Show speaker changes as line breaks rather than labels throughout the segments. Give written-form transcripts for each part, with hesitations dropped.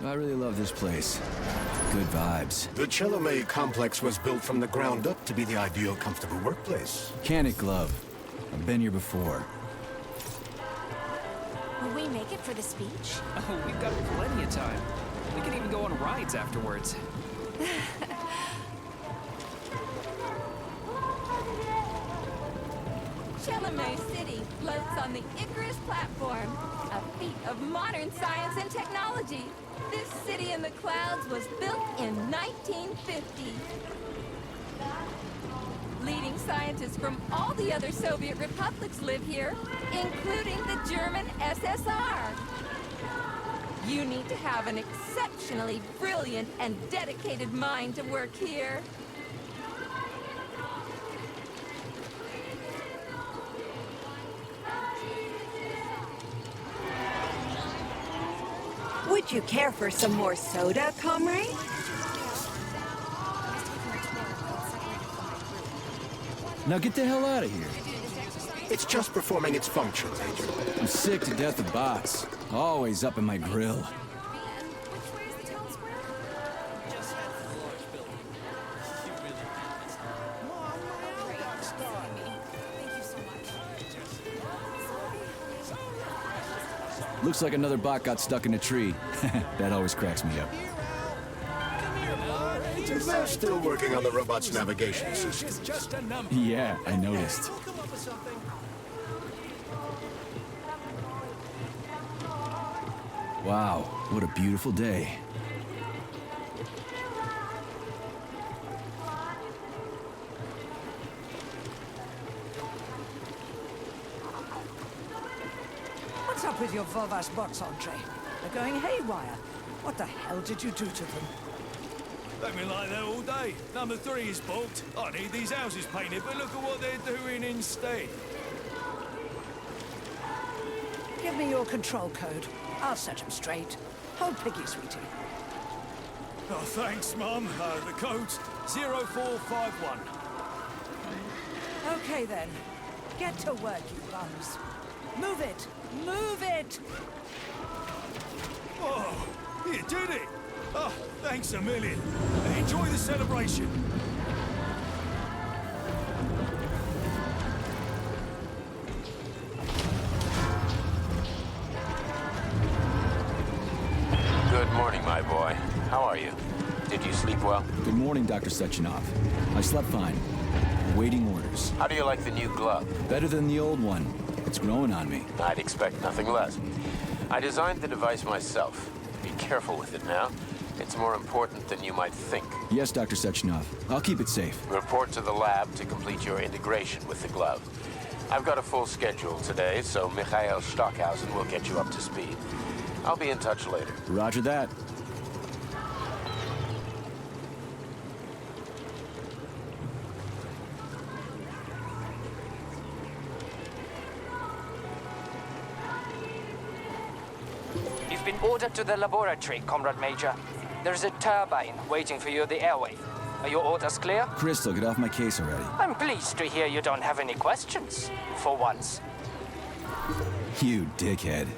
I really love this place. Good vibes.
The Chelomey complex was built from the ground up to be the ideal, comfortable workplace.
Can it, Glove? I've been here before.
Will we make it for the speech?
Oh, we've got plenty of time. We can even go on rides afterwards.
Chelomey City floats on the Icarus platform, a feat of modern science and technology. This city in the clouds was built in 1950. Leading scientists from all the other Soviet republics live here, including the German SSR. You need to have an exceptionally brilliant and dedicated mind to work here.
Would you care for some more soda, comrade?
Now get the hell out of here.
It's just performing its function, Major.
I'm sick to death of bots. Always up in my grill.
Which way is the town square? Thank you so much.
Looks like another bot got stuck in a tree. That always cracks me up.
They're still working on the robot's navigation system.
Yeah, I noticed. Wow, what a beautiful day.
What's up with your Vovas bots, Andre? They're going haywire. What the hell did you do to them?
They've been like that all day. Number 3 is booked. I need these houses painted, but look at what they're doing instead.
Give me your control code. I'll set them straight. Hold Piggy, sweetie.
Oh, thanks, Mum. The code's 0451.
Okay, then. Get to work, you bums. Move it! Move it!
Oh, you did it! Oh, thanks a million. Enjoy the celebration.
Good morning, my boy. How are you? Did you sleep well?
Good morning, Dr. Sechenov. I slept fine. Awaiting orders.
How do you like the new glove?
Better than the old one. It's growing on me.
I'd expect nothing less. I designed the device myself. Be careful with it now. It's more important than you might think.
Yes, Dr. Sechenov. I'll keep it safe.
Report to the lab to complete your integration with the glove. I've got a full schedule today, so Mikhail Stockhausen will get you up to speed. I'll be in touch later.
Roger that.
You've been ordered to the laboratory, Comrade Major. There's a turbine waiting for you at the airway. Are your orders clear?
Crystal, get off my case already.
I'm pleased to hear you don't have any questions, for once.
You dickhead.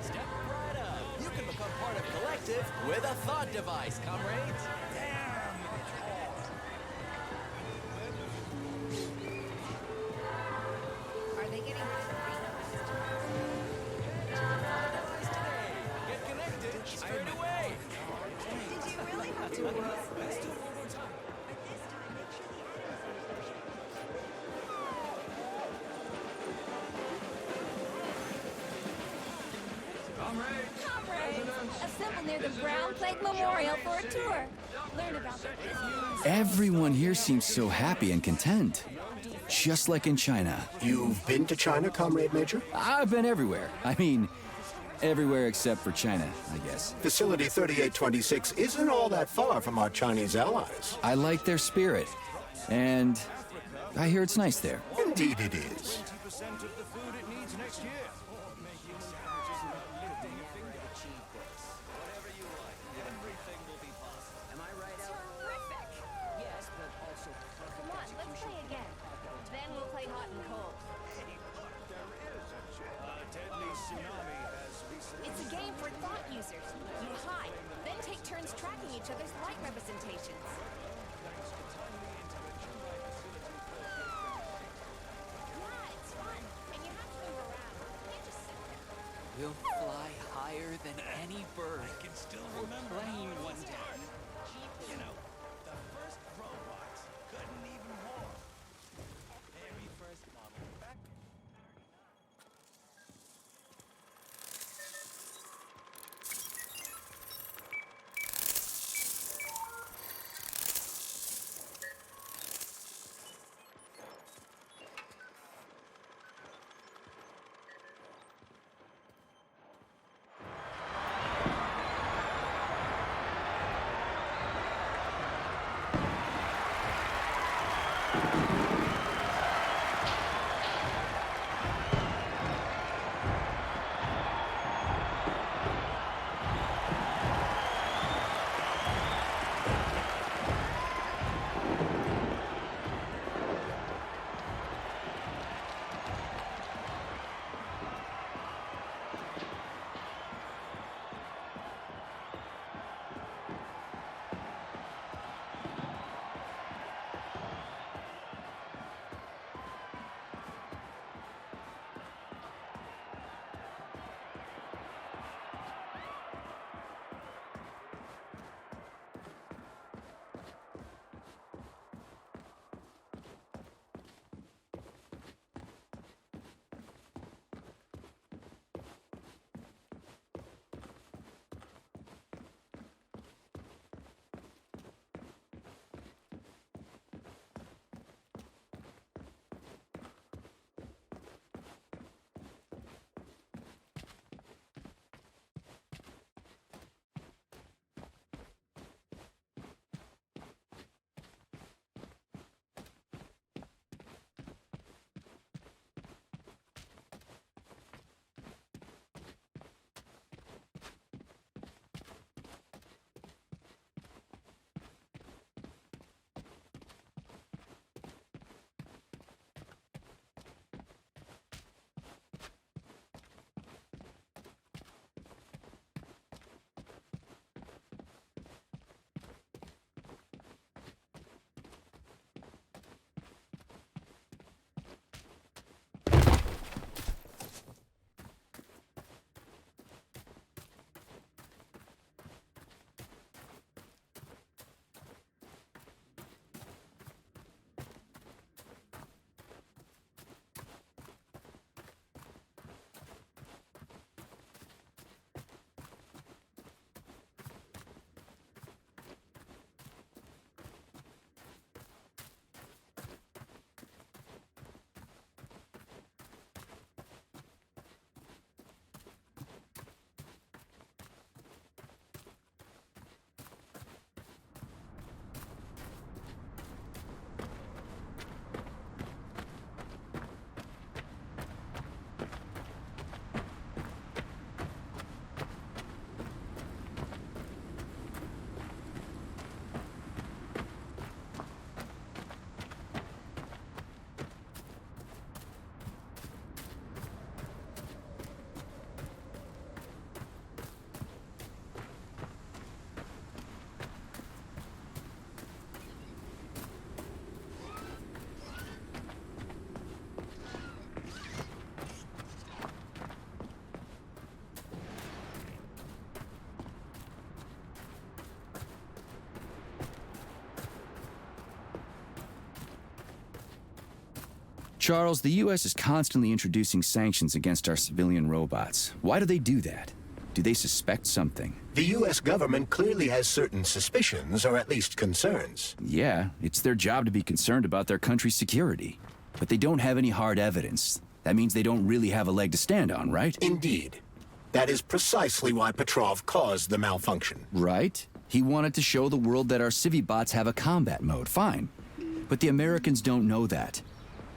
Step right up. You can become part of Collective with a thought device, comrades.
Are they getting
Get connected straight away.
Did you really have to work?
Let's do it one more time.
Comrades, assemble near the Brown Plague Memorial for a tour. Learn about the business.
Everyone here seems so happy and content. Just like in China.
You've been to China, Comrade Major?
I've been everywhere. I mean, everywhere except for China, I guess.
Facility 3826 isn't all that far from our Chinese allies.
I like their spirit. And I hear it's nice there.
Indeed it is.
20% of the food it needs next year. Whatever you like, everything will be possible.
each other's light representations. Yeah, it's fun. And you have to move around. You can't just sit there.
We'll fly higher than any bird.
I can still
Or
remember
plane
how
one
it
day.
started. You know, the first robots couldn't even walk. Very first model back in 1939.
Charles, the U.S. is constantly introducing sanctions against our civilian robots. Why do they do that? Do they suspect something?
The U.S. government clearly has certain suspicions, or at least concerns.
Yeah, it's their job to be concerned about their country's security. But they don't have any hard evidence. That means they don't really have a leg to stand on, right?
Indeed. That is precisely why Petrov caused the malfunction.
Right? He wanted to show the world that our Civibots have a combat mode, fine. But the Americans don't know that.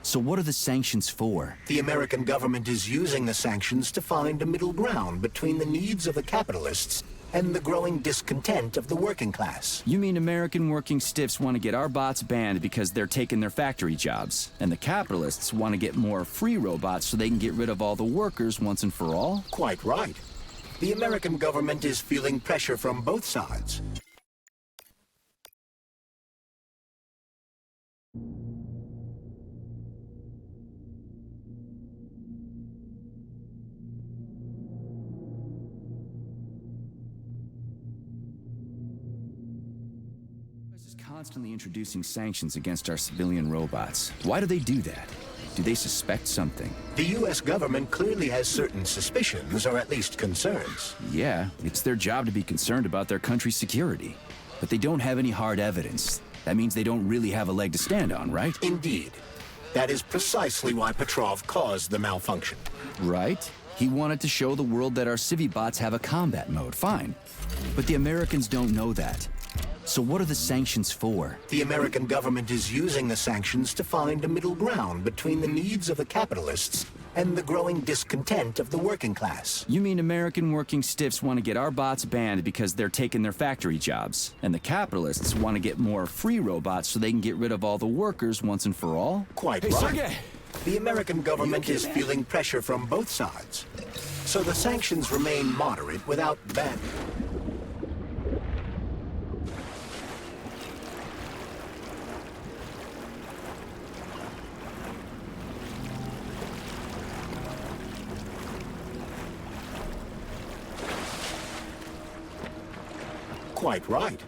So what are the sanctions for?
The American government is using the sanctions to find a middle ground between the needs of the capitalists and the growing discontent of the working class.
You mean American working stiffs want to get our bots banned because they're taking their factory jobs, and the capitalists want to get more free robots so they can get rid of all the workers once and for all?
Quite right. The American government is feeling pressure from both sides.
is constantly introducing sanctions against our civilian robots. Why do they do that? Do they suspect something?
The U.S. government clearly has certain suspicions, or at least concerns.
Yeah, it's their job to be concerned about their country's security. But they don't have any hard evidence. That means they don't really have a leg to stand on, right?
Indeed. That is precisely why Petrov caused the malfunction.
Right? He wanted to show the world that our Civibots have a combat mode, fine. But the Americans don't know that. So what are the sanctions for?
The American government is using the sanctions to find a middle ground between the needs of the capitalists and the growing discontent of the working class.
You mean American working stiffs want to get our bots banned because they're taking their factory jobs, and the capitalists want to get more free robots so they can get rid of all the workers once and for all?
Quite
Hey,
right.
Sergey!
The American government is feeling pressure from both sides. So the sanctions remain moderate without banning. Quite right.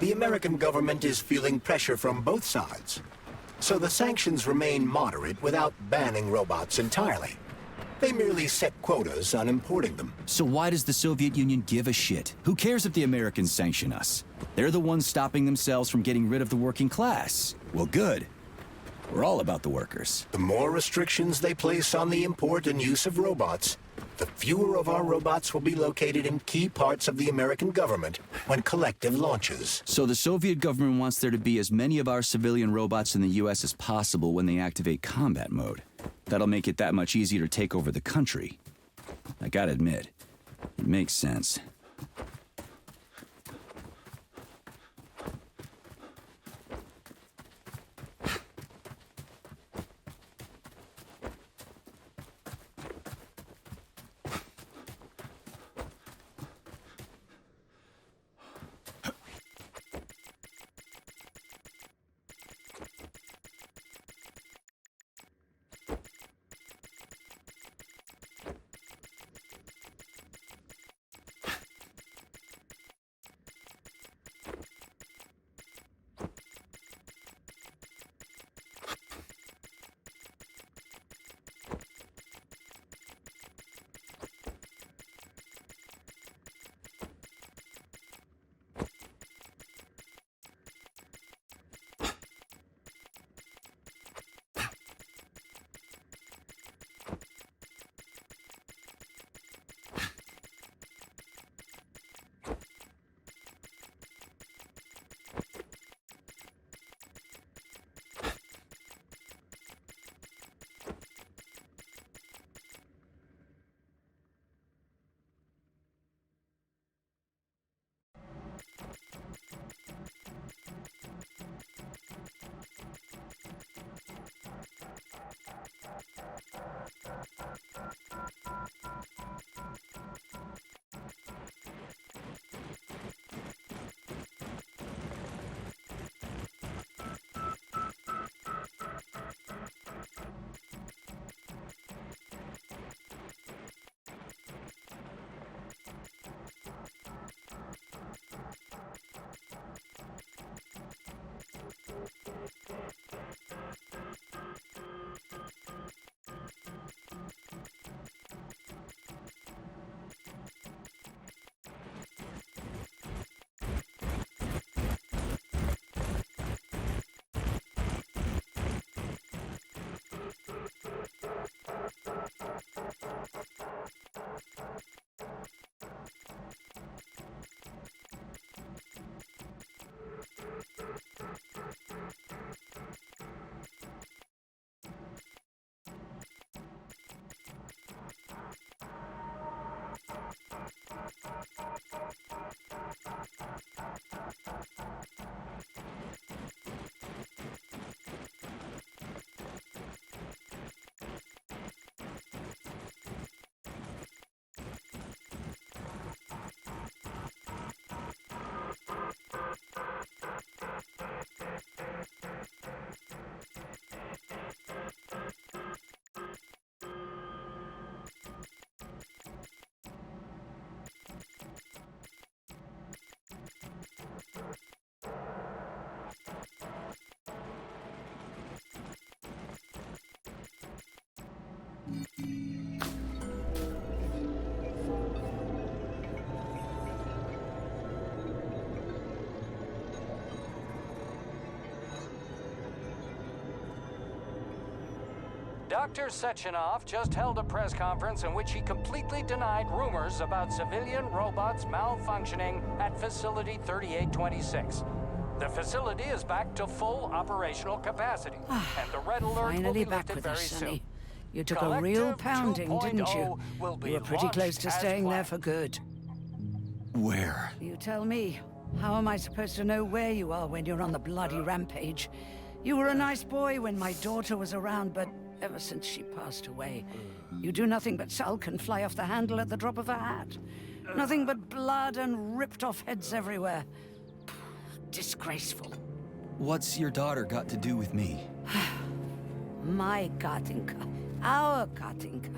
The American government is feeling pressure from both sides. So the sanctions remain moderate without banning robots entirely. They merely set quotas on importing them.
So why does the Soviet Union give a shit? Who cares if the Americans sanction us? They're the ones stopping themselves from getting rid of the working class. Well, good. We're all about the workers.
The more restrictions they place on the import and use of robots, the fewer of our robots will be located in key parts of the American government when Collective launches.
So the Soviet government wants there to be as many of our civilian robots in the US as possible when they activate combat mode. That'll make it that much easier to take over the country. I gotta admit, it makes sense.
Dr. Sechenov just held a press conference in which he completely denied rumors about civilian robots malfunctioning at Facility 3826. The facility is back to full operational capacity, and the red alert will
Finally
be
back
lifted
with
very
us,
soon.
Sonny. You took a real pounding, didn't you?
Will be
You were pretty close
launched
to
as
staying there
planned.
for good.
Where?
You tell me. How am I supposed to know where you are when you're on the bloody rampage? You were a nice boy when my daughter was around, but ever since she passed away, you do nothing but sulk and fly off the handle at the drop of a hat. Nothing but blood and ripped off heads everywhere. Disgraceful.
What's your daughter got to do with me?
My Katinka. Our Katinka.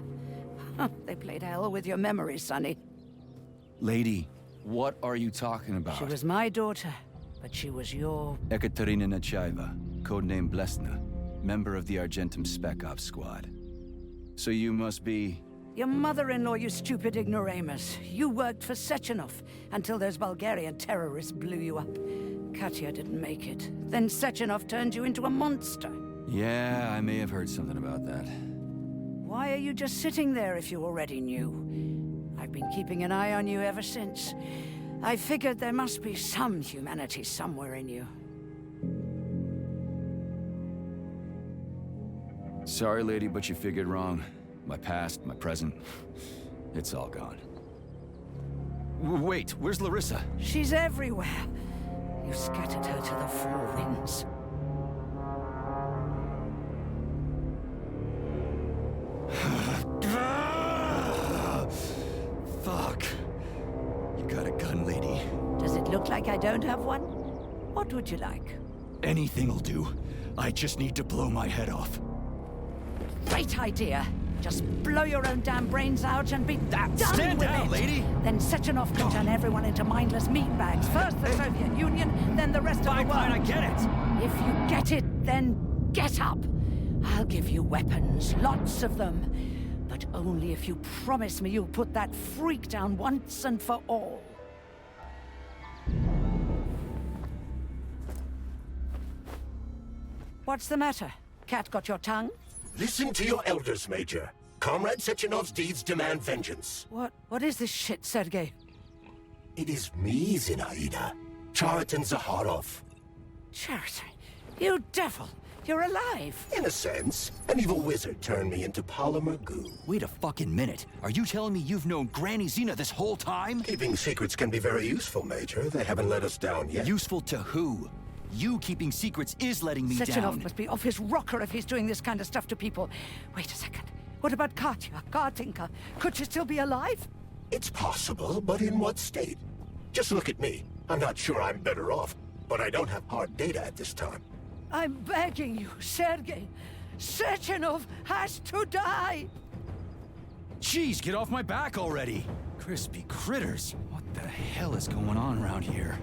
They played hell with your memory, Sonny.
Lady, what are you talking about?
She was my daughter, but she was your...
Ekaterina Nechaeva, codename Blesna, member of the Argentum Spec Ops squad. So you must be...
Your mother-in-law, you stupid ignoramus. You worked for Sechenov until those Bulgarian terrorists blew you up. Katya didn't make it. Then Sechenov turned you into a monster.
Yeah, I may have heard something about that.
Why are you just sitting there if you already knew? I've been keeping an eye on you ever since. I figured there must be some humanity somewhere in you.
Sorry, lady, but you figured wrong. My past, my present, it's all gone. Wait, where's Larissa?
She's everywhere. You scattered her to the four winds.
Fuck. You got a gun, lady.
Does it look like I don't have one? What would you like?
Anything'll do. I just need to blow my head off.
Great idea. Just blow your own damn brains out and be done
Stand
with
down,
it.
lady!
Then Sechenov can turn everyone into mindless meatbags. First the Soviet Union, then the rest of the world.
Fine, I get it.
If you get it, then get up. I'll give you weapons, lots of them. But only if you promise me you'll put that freak down once and for all. What's the matter? Cat got your tongue?
Listen to your elders, Major. Comrade Sechenov's deeds demand vengeance.
What is this shit, Sergei?
It is me, Zinaida. Chariton Zaharov.
Chariton, you devil! You're alive!
In a sense, an evil wizard turned me into polymer goo.
Wait a fucking minute. Are you telling me you've known Granny Zena this whole time?
Keeping secrets can be very useful, Major. They haven't let us down yet.
Useful to who? You keeping secrets is letting me
Sechenov
down.
must be off his rocker if he's doing this kind of stuff to people. Wait a second. What about Katya, Katinka? Could she still be alive?
It's possible, but in what state? Just look at me. I'm not sure I'm better off, but I don't have hard data at this time.
I'm begging you, Sergei. Sechenov has to die!
Jeez, get off my back already! Crispy critters. What the hell is going on around here?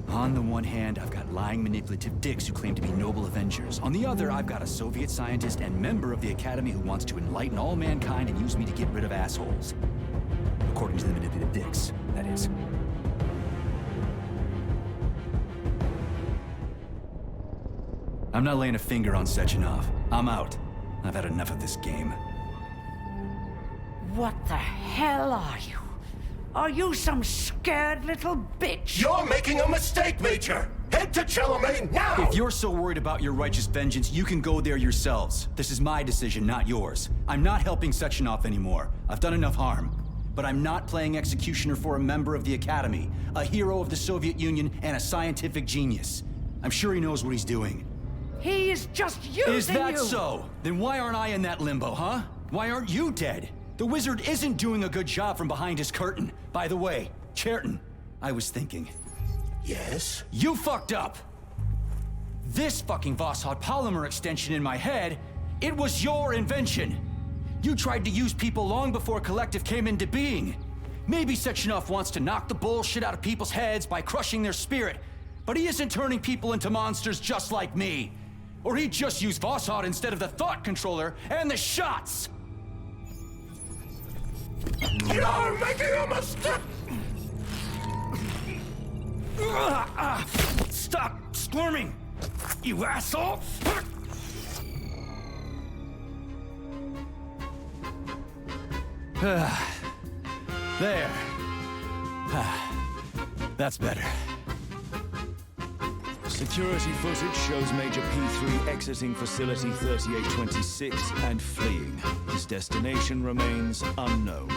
On the one hand, I've got lying, manipulative dicks who claim to be noble avengers. On the other, I've got a Soviet scientist and member of the Academy who wants to enlighten all mankind and use me to get rid of assholes. According to the manipulative dicks, that is. I'm not laying a finger on Sechenov. I'm out. I've had enough of this game.
What the hell are you? Are you some scared little bitch?
You're making a mistake, Major! Head to Chelomane now!
If you're so worried about your righteous vengeance, you can go there yourselves. This is my decision, not yours. I'm not helping Sechenov anymore. I've done enough harm. But I'm not playing executioner for a member of the Academy, a hero of the Soviet Union, and a scientific genius. I'm sure he knows what he's doing.
He is just using you!
Is that so? Then why aren't I in that limbo, huh? Why aren't you dead? The wizard isn't doing a good job from behind his curtain. By the way, Cherton, I was thinking.
Yes?
You fucked up! This fucking Voskhod polymer extension in my head, it was your invention! You tried to use people long before Collective came into being. Maybe Sechenov wants to knock the bullshit out of people's heads by crushing their spirit, but he isn't turning people into monsters just like me. Or he'd just use Voskhod instead of the thought controller and the shots!
You're making a mistake!
Stop squirming, you asshole! There. That's better.
Security footage shows Major P3 exiting Facility 3826 and fleeing. His destination remains unknown.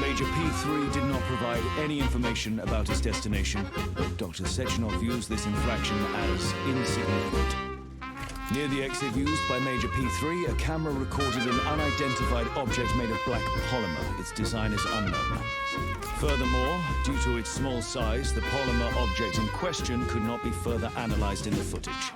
Major P3 did not provide any information about his destination, but Dr. Sechenov views this infraction as insignificant. Near the exit used by Major P3, a camera recorded an unidentified object made of black polymer. Its design is unknown. Furthermore, due to its small size, the polymer object in question could not be further analyzed in the footage.